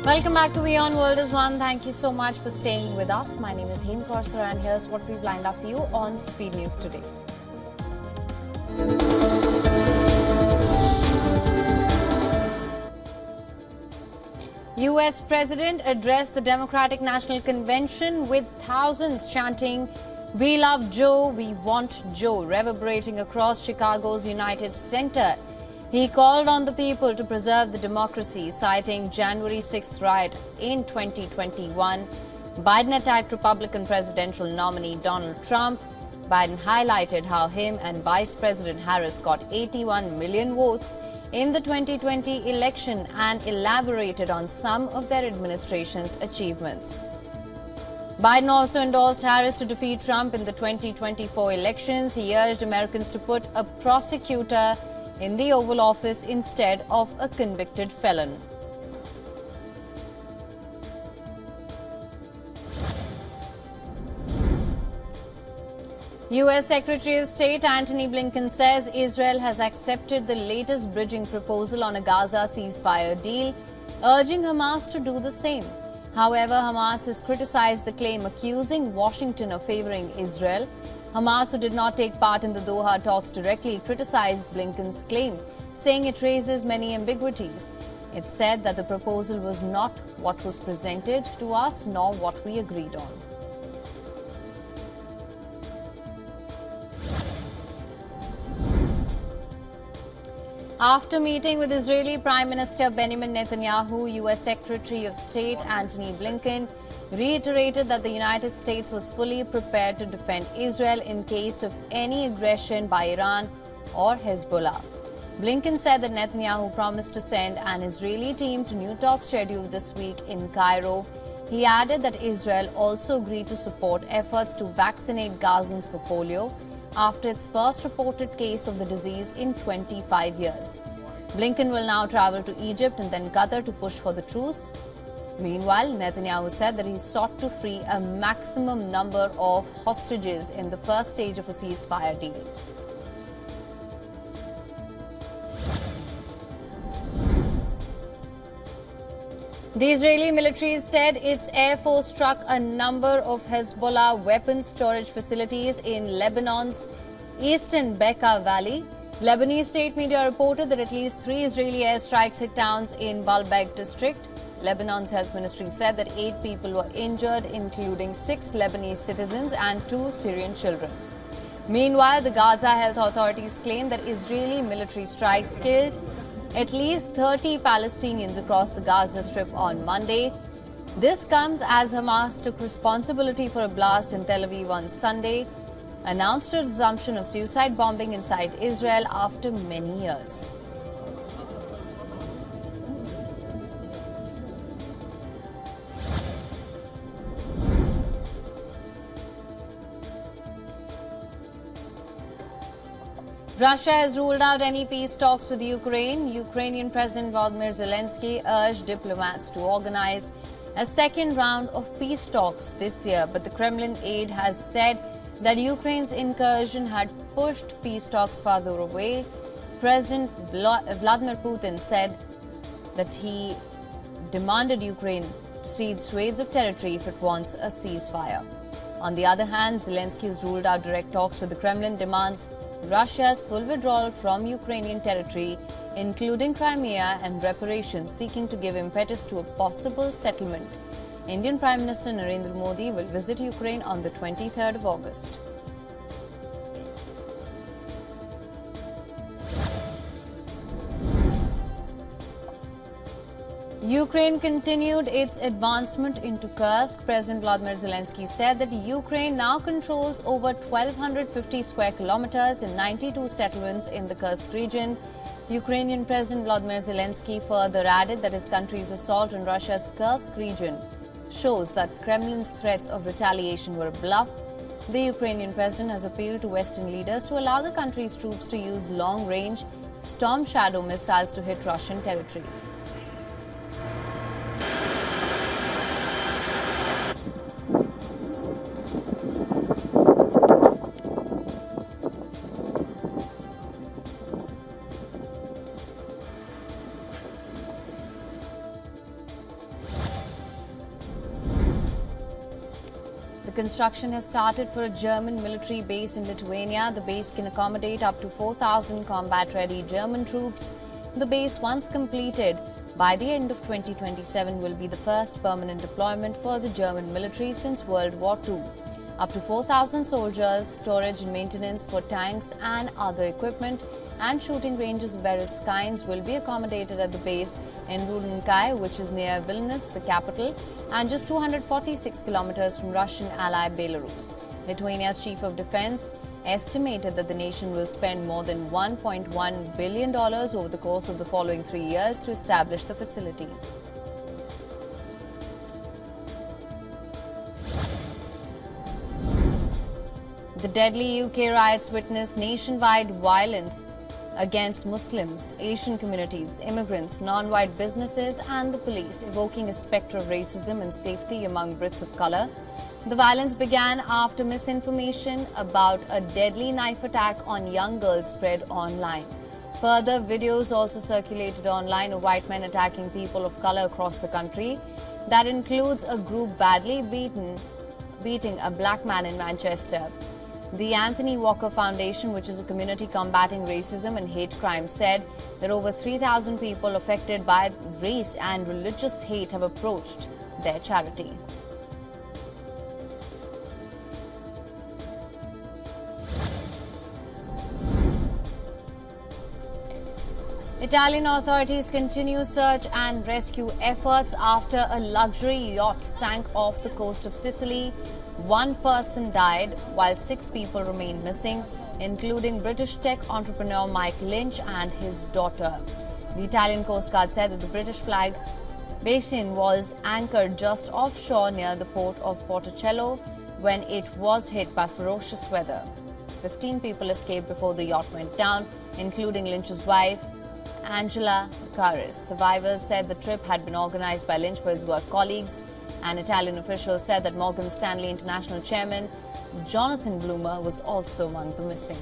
Welcome back to WION World is One. Thank you so much for staying with us. My name is Hema Korsar and here's what we've lined up for you on Speed News today. US President addressed the Democratic National Convention with thousands chanting, "We love Joe, we want Joe," reverberating across Chicago's United Center. He called on the people to preserve the democracy, citing January 6th riot in 2021. Biden attacked Republican presidential nominee Donald Trump. Biden highlighted how him and Vice President Harris got 81 million votes in the 2020 election and elaborated on some of their administration's achievements. Biden also endorsed Harris to defeat Trump in the 2024 elections. He urged Americans to put a prosecutor in the Oval Office instead of a convicted felon. U.S. Secretary of State Antony Blinken says Israel has accepted the latest bridging proposal on a Gaza ceasefire deal, urging Hamas to do the same. However, Hamas has criticized the claim, accusing Washington of favoring Israel. Hamas, who did not take part in the Doha talks directly, criticized Blinken's claim, saying it raises many ambiguities. It said that the proposal was not what was presented to us nor what we agreed on. After meeting with Israeli Prime Minister Benjamin Netanyahu, U.S. Secretary of State Antony Blinken reiterated that the United States was fully prepared to defend Israel in case of any aggression by Iran or Hezbollah. Blinken said that Netanyahu promised to send an Israeli team to new talks scheduled this week in Cairo. He added that Israel also agreed to support efforts to vaccinate Gazans for polio after its first reported case of the disease in 25 years. Blinken will now travel to Egypt and then Qatar to push for the truce. Meanwhile, Netanyahu said that he sought to free a maximum number of hostages in the first stage of a ceasefire deal. The Israeli military said its air force struck a number of Hezbollah weapons storage facilities in Lebanon's eastern Bekaa Valley. Lebanese state media reported that at least 3 Israeli airstrikes hit towns in Baalbek district. Lebanon's health ministry said that 8 people were injured, including 6 Lebanese citizens and 2 Syrian children. Meanwhile, the Gaza health authorities claim that Israeli military strikes killed at least 30 Palestinians across the Gaza Strip on Monday. This comes as Hamas took responsibility for a blast in Tel Aviv on Sunday, announced a resumption of suicide bombing inside Israel after many years. Russia has ruled out any peace talks with Ukraine. Ukrainian President Volodymyr Zelensky urged diplomats to organize a second round of peace talks this year, but the Kremlin aide has said that Ukraine's incursion had pushed peace talks farther away. President Vladimir Putin said that he demanded Ukraine to cede swathes of territory if it wants a ceasefire. On the other hand, Zelensky has ruled out direct talks with the Kremlin, demands Russia's full withdrawal from Ukrainian territory, including Crimea, and reparations, seeking to give impetus to a possible settlement. Indian Prime Minister Narendra Modi will visit Ukraine on the 23rd of August. Ukraine continued its advancement into Kursk. President Volodymyr Zelensky said that Ukraine now controls over 1,250 square kilometers in 92 settlements in the Kursk region. Ukrainian President Volodymyr Zelensky further added that his country's assault on Russia's Kursk region shows that Kremlin's threats of retaliation were a bluff. The Ukrainian president has appealed to Western leaders to allow the country's troops to use long-range Storm Shadow missiles to hit Russian territory. construction has started for a German military base in Lithuania. The base can accommodate up to 4,000 combat-ready German troops. The base, once completed by the end of 2027, will be the first permanent deployment for the German military since World War II. Up to 4,000 soldiers, storage and maintenance for tanks and other equipment, and shooting ranges of various kinds will be accommodated at the base in Rudenkai, which is near Vilnius, the capital, and just 246 kilometers from Russian ally Belarus. Lithuania's chief of defense estimated that the nation will spend more than $1.1 billion over the course of the following 3 years to establish the facility. The deadly UK riots witnessed nationwide violence against Muslims, Asian communities, immigrants, non-white businesses and the police, evoking a spectre of racism and safety among Brits of colour. The violence began after misinformation about a deadly knife attack on young girls spread online. Further videos also circulated online of white men attacking people of colour across the country. That includes a group badly beating a black man in Manchester. The Anthony Walker Foundation, which is a community combating racism and hate crime, said that over 3,000 people affected by race and religious hate have approached their charity. Italian authorities continue search and rescue efforts after a luxury yacht sank off the coast of Sicily. 1 person died while 6 people remained missing, including British tech entrepreneur Mike Lynch and his daughter. The Italian Coast Guard said that the British flag basin was anchored just offshore near the port of Porticello when it was hit by ferocious weather. 15 people escaped before the yacht went down, including Lynch's wife, Angela Caris. Survivors said the trip had been organized by Lynch for his work colleagues. An Italian official said that Morgan Stanley International Chairman Jonathan Bloomer was also among the missing.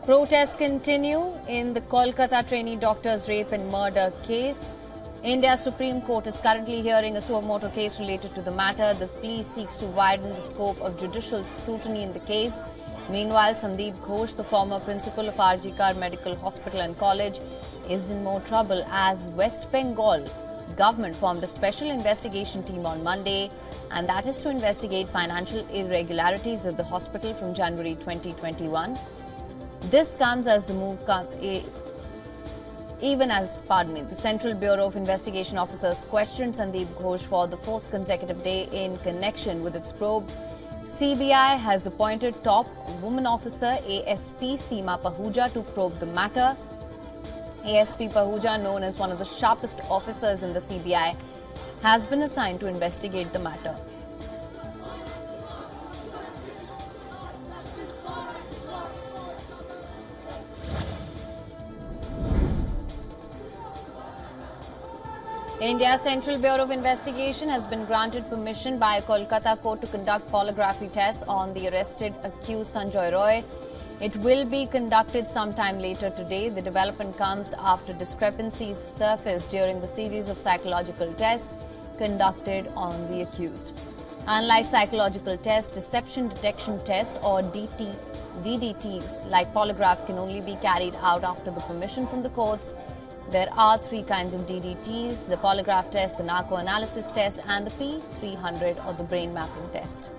Protests continue in the Kolkata trainee doctor's rape and murder case. India's Supreme Court is currently hearing a suo motu case related to the matter. The plea seeks to widen the scope of judicial scrutiny in the case. Meanwhile, Sandeep Ghosh, the former principal of RG Medical Hospital and College, is in more trouble as West Bengal government formed a special investigation team on Monday, and that is to investigate financial irregularities at the hospital from January 2021. This comes as the move the Central Bureau of Investigation officers questioned Sandeep Ghosh for the 4th consecutive day in connection with its probe. CBI has appointed top woman officer ASP Seema Pahuja to probe the matter. ASP Pahuja, known as one of the sharpest officers in the CBI, has been assigned to investigate the matter. India's Central Bureau of Investigation has been granted permission by a Kolkata court to conduct polygraphy tests on the arrested accused Sanjoy Roy. It will be conducted sometime later today. The development comes after discrepancies surfaced during the series of psychological tests conducted on the accused. Unlike psychological tests, deception detection tests or DDTs like polygraph can only be carried out after the permission from the courts. There are 3 kinds of DDTs: the polygraph test, the narco analysis test and the P300 or the brain mapping test.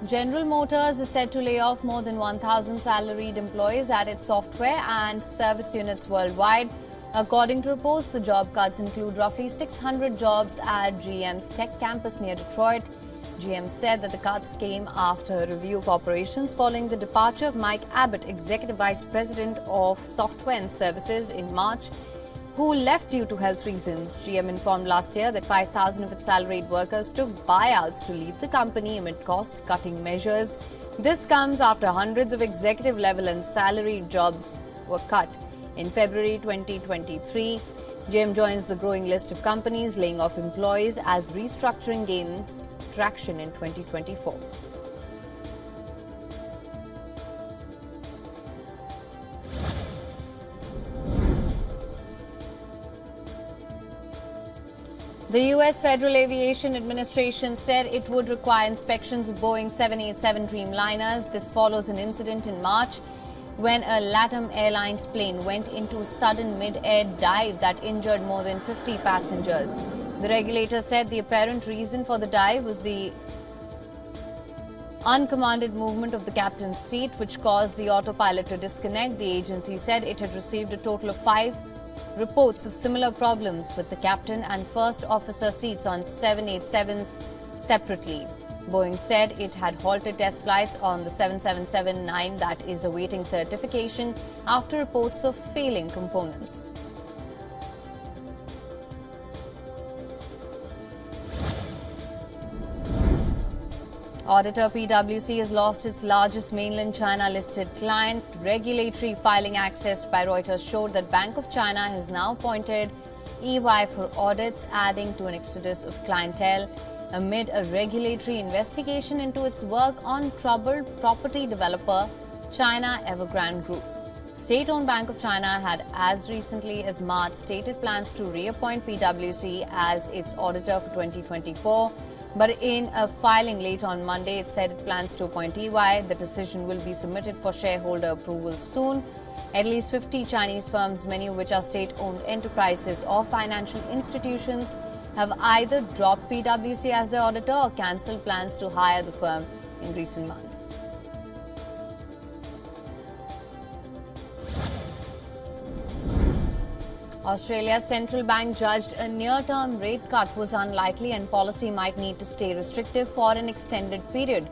General Motors is set to lay off more than 1,000 salaried employees at its software and service units worldwide. According to reports, the job cuts include roughly 600 jobs at GM's tech campus near Detroit. GM said that the cuts came after a review of operations following the departure of Mike Abbott, Executive Vice President of Software and Services, in March, who left due to health reasons. GM informed last year that 5,000 of its salaried workers took buyouts to leave the company amid cost-cutting measures. This comes after hundreds of executive-level and salaried jobs were cut. In February 2023, GM joins the growing list of companies laying off employees as restructuring gains traction in 2024. The U.S. Federal Aviation Administration said it would require inspections of Boeing 787 Dreamliners. This follows an incident in March when a LATAM Airlines plane went into a sudden mid-air dive that injured more than 50 passengers. The regulator said the apparent reason for the dive was the uncommanded movement of the captain's seat, which caused the autopilot to disconnect. The agency said it had received a total of 5 reports of similar problems with the captain and first officer seats on 787s separately. Boeing said it had halted test flights on the 777-9 that is awaiting certification after reports of failing components. Auditor PwC has lost its largest mainland China-listed client. Regulatory filing accessed by Reuters showed that Bank of China has now appointed EY for audits, adding to an exodus of clientele amid a regulatory investigation into its work on troubled property developer China Evergrande Group. State-owned Bank of China had, as recently as March, stated plans to reappoint PwC as its auditor for 2024. But in a filing late on Monday, it said it plans to appoint EY. The decision will be submitted for shareholder approval soon. At least 50 Chinese firms, many of which are state-owned enterprises or financial institutions, have either dropped PwC as their auditor or cancelled plans to hire the firm in recent months. Australia's central bank judged a near-term rate cut was unlikely and policy might need to stay restrictive for an extended period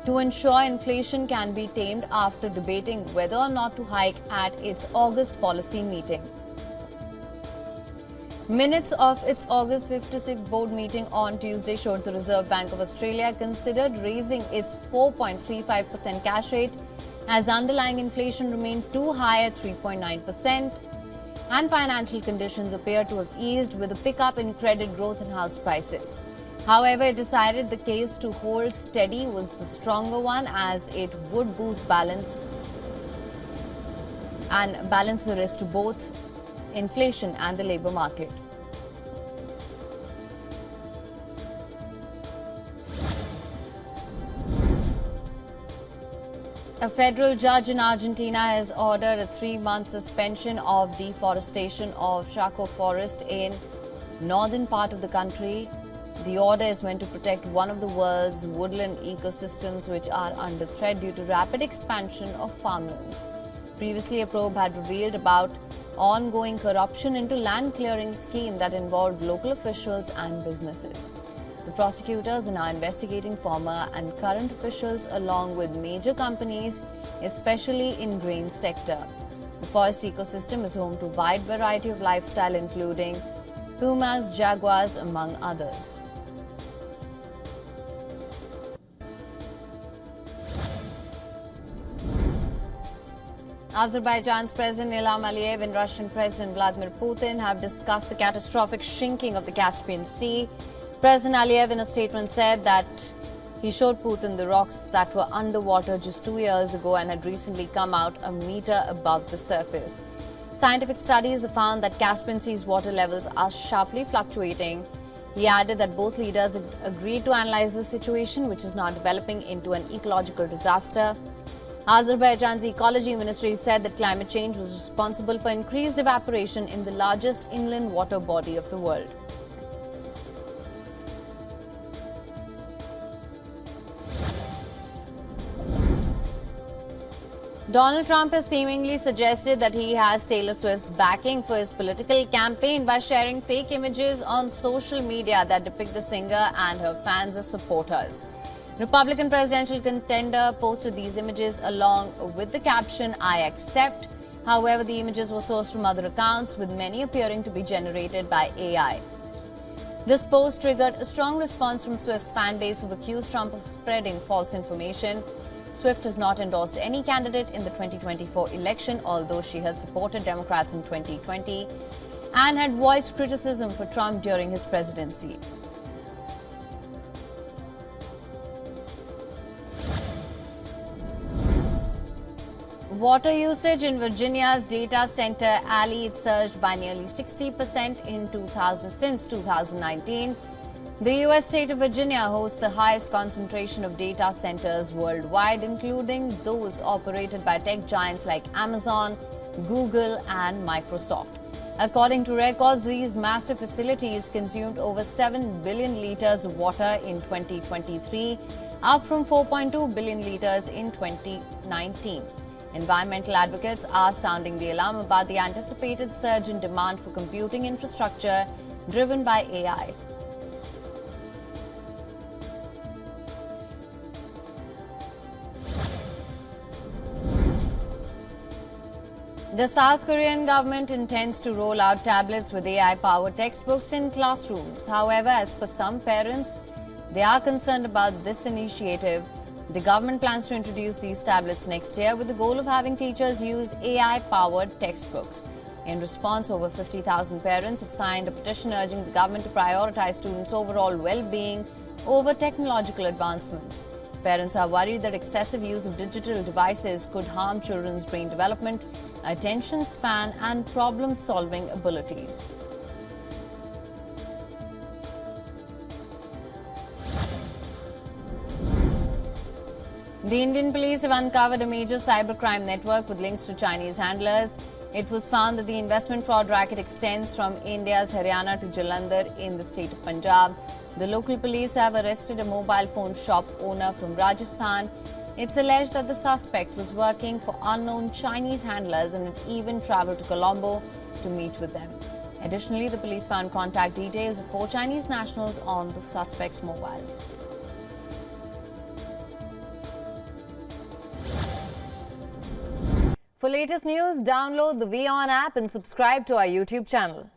to ensure inflation can be tamed after debating whether or not to hike at its August policy meeting. Minutes of its August 5th to 6th board meeting on Tuesday showed the Reserve Bank of Australia considered raising its 4.35% cash rate as underlying inflation remained too high at 3.9%. And financial conditions appear to have eased with a pickup in credit growth and house prices. However, it decided the case to hold steady was the stronger one as it would boost balance the risk to both inflation and the labour market. A federal judge in Argentina has ordered a 3-month suspension of deforestation of Chaco forest in northern part of the country. The order is meant to protect one of the world's woodland ecosystems which are under threat due to rapid expansion of farmlands. Previously, a probe had revealed about ongoing corruption into land clearing scheme that involved local officials and businesses. The prosecutors are now investigating former and current officials along with major companies, especially in grain sector. The forest ecosystem is home to a wide variety of lifestyle including pumas, jaguars, among others. Azerbaijan's President Ilham Aliyev and Russian President Vladimir Putin have discussed the catastrophic shrinking of the Caspian Sea. President Aliyev in a statement said that he showed Putin the rocks that were underwater just 2 years ago and had recently come out a meter above the surface. Scientific studies have found that Caspian Sea's water levels are sharply fluctuating. He added that both leaders agreed to analyze the situation, which is now developing into an ecological disaster. Azerbaijan's ecology ministry said that climate change was responsible for increased evaporation in the largest inland water body of the world. Donald Trump has seemingly suggested that he has Taylor Swift's backing for his political campaign by sharing fake images on social media that depict the singer and her fans as supporters. Republican presidential contender posted these images along with the caption, "I accept," However, the images were sourced from other accounts, with many appearing to be generated by AI. This post triggered a strong response from Swift's fan base, who accused Trump of spreading false information. Swift has not endorsed any candidate in the 2024 election, although she had supported Democrats in 2020 and had voiced criticism for Trump during his presidency. Water usage in Virginia's data center alley surged by nearly 60% since 2019. The U.S. state of Virginia hosts the highest concentration of data centers worldwide, including those operated by tech giants like Amazon, Google, and Microsoft. According to records, these massive facilities consumed over 7 billion liters of water in 2023, up from 4.2 billion liters in 2019. Environmental advocates are sounding the alarm about the anticipated surge in demand for computing infrastructure driven by AI. The South Korean government intends to roll out tablets with AI-powered textbooks in classrooms. However, as per some parents, they are concerned about this initiative. The government plans to introduce these tablets next year with the goal of having teachers use AI-powered textbooks. In response, over 50,000 parents have signed a petition urging the government to prioritize students' overall well-being over technological advancements. Parents are worried that excessive use of digital devices could harm children's brain development, attention span, and problem-solving abilities. The Indian police have uncovered a major cybercrime network with links to Chinese handlers. It was found that the investment fraud racket extends from India's Haryana to Jalandhar in the state of Punjab. The local police have arrested a mobile phone shop owner from Rajasthan. It's alleged that the suspect was working for unknown Chinese handlers and had even travelled to Colombo to meet with them. Additionally, the police found contact details of 4 Chinese nationals on the suspect's mobile. For latest news, download the WION app and subscribe to our YouTube channel.